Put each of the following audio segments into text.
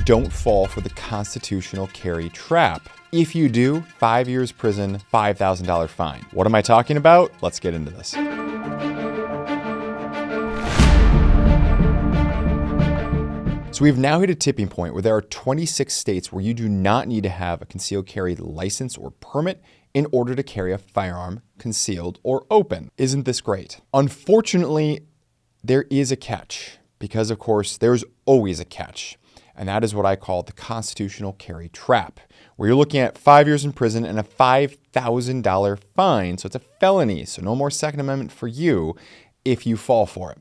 don't fall for the constitutional carry trap. If you do, 5 years prison, $5,000 fine. What am I talking about? Let's get into this. So we've now hit a tipping point where there are 26 states where you do not need to have a concealed carry license or permit in order to carry a firearm concealed or open. Isn't this great? Unfortunately, there is a catch because, of course, there's always a catch. And that is what I call the constitutional carry trap, where you're looking at 5 years in prison and a $5,000 fine. So it's a felony. So no more Second Amendment for you if you fall for it.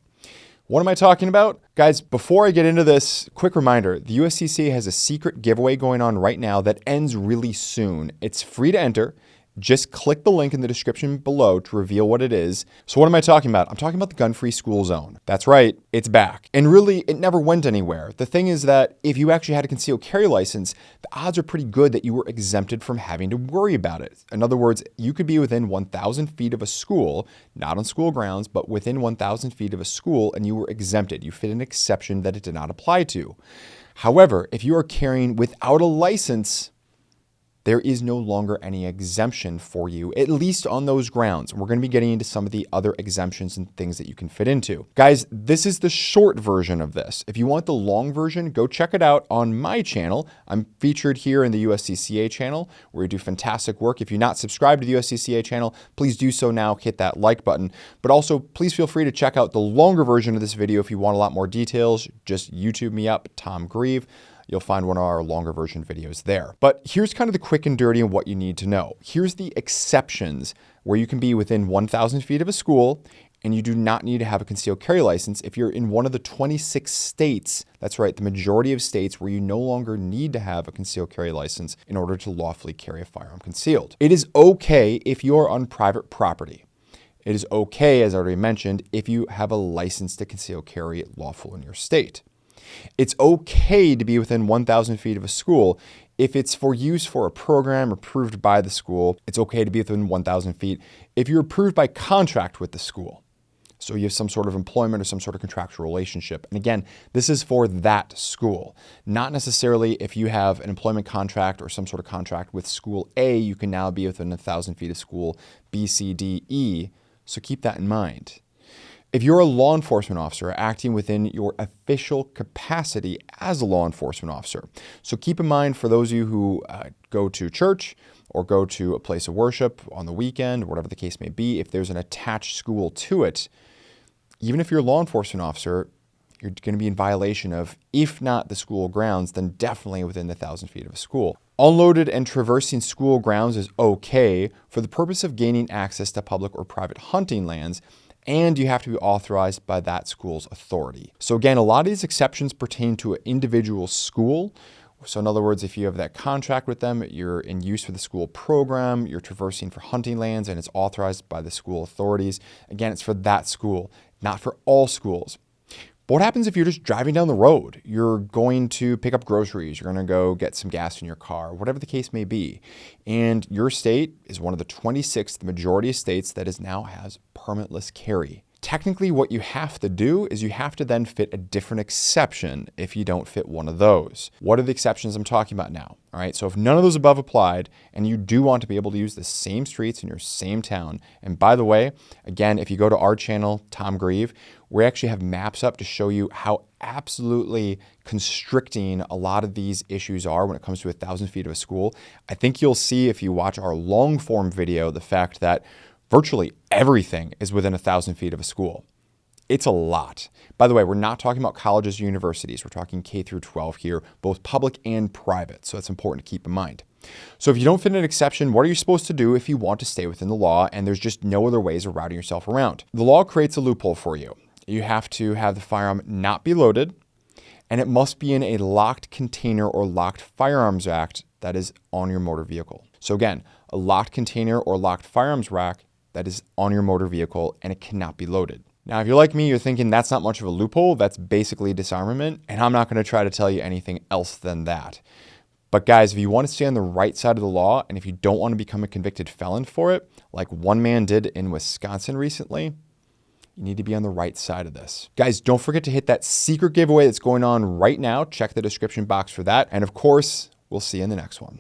What am I talking about? Guys, before I get into this, quick reminder, the USCCA has a secret giveaway going on right now that ends really soon. It's free to enter. Just click the link in the description below to reveal what it is. So what am I talking about? I'm talking about the gun-free school zone. That's right, it's back. And really, it never went anywhere. The thing is that if you actually had a concealed carry license, the odds are pretty good that you were exempted from having to worry about it. In other words, you could be within 1,000 feet of a school, not on school grounds, but within 1,000 feet of a school, and you were exempted. You fit an exception that it did not apply to. However, if you are carrying without a license, there is no longer any exemption for you, at least on those grounds. We're going to be getting into some of the other exemptions and things that you can fit into. Guys, this is the short version of this. If you want the long version, go check it out on my channel. I'm featured here in the USCCA channel, where we do fantastic work. If you're not subscribed to the USCCA channel, please do so now. Hit that like button. But also, please feel free to check out the longer version of this video if you want a lot more details. Just YouTube me up, Tom Grieve. You'll find one of our longer version videos there. But here's kind of the quick and dirty and what you need to know. Here's the exceptions where you can be within 1,000 feet of a school and you do not need to have a concealed carry license if you're in one of the 26 states, that's right, the majority of states where you no longer need to have a concealed carry license in order to lawfully carry a firearm concealed. It is okay if you're on private property. It is okay, as I already mentioned, if you have a license to conceal carry lawful in your state. It's okay to be within 1,000 feet of a school if it's for use for a program approved by the school. It's okay to be within 1,000 feet if you're approved by contract with the school. So you have some sort of employment or some sort of contractual relationship. And again, this is for that school. Not necessarily if you have an employment contract or some sort of contract with school A, you can now be within 1,000 feet of school B, C, D, E. So keep that in mind. If you're a law enforcement officer acting within your official capacity as a law enforcement officer. So keep in mind, for those of you who go to church or go to a place of worship on the weekend, whatever the case may be, if there's an attached school to it, even if you're a law enforcement officer, you're going to be in violation of, if not the school grounds, then definitely within the 1,000 feet of a school. Unloaded and traversing school grounds is okay for the purpose of gaining access to public or private hunting lands, and you have to be authorized by that school's authority. So again, a lot of these exceptions pertain to an individual school. So in other words, if you have that contract with them, you're in use for the school program, you're traversing for hunting lands, and it's authorized by the school authorities. Again, it's for that school, not for all schools. But what happens if you're just driving down the road? You're going to pick up groceries, you're going to go get some gas in your car, whatever the case may be. And your state is one of the 26, the majority of states that now has permitless carry. Technically, what you have to do is you have to then fit a different exception if you don't fit one of those. What are the exceptions I'm talking about now? All right, so if none of those above applied and you do want to be able to use the same streets in your same town, and by the way, again, if you go to our channel, Tom Grieve, we actually have maps up to show you how absolutely constricting a lot of these issues are when it comes to 1,000 feet of a school. I think you'll see if you watch our long form video, the fact that virtually everything is within 1,000 feet of a school. It's a lot. By the way, we're not talking about colleges or universities. We're talking K through 12 here, both public and private. So it's important to keep in mind. So if you don't fit an exception, what are you supposed to do if you want to stay within the law and there's just no other ways of routing yourself around? The law creates a loophole for you. You have to have the firearm not be loaded, and it must be in a locked container or locked firearms rack that is on your motor vehicle. So again, a locked container or locked firearms rack that is on your motor vehicle, and it cannot be loaded. Now, if you're like me, you're thinking that's not much of a loophole. That's basically disarmament, and I'm not going to try to tell you anything else than that. But guys, if you want to stay on the right side of the law, and if you don't want to become a convicted felon for it, like one man did in Wisconsin recently, You need to be on the right side of this. Guys, don't forget to hit that secret giveaway that's going on right now. Check the description box for that. And of course, we'll see you in the next one.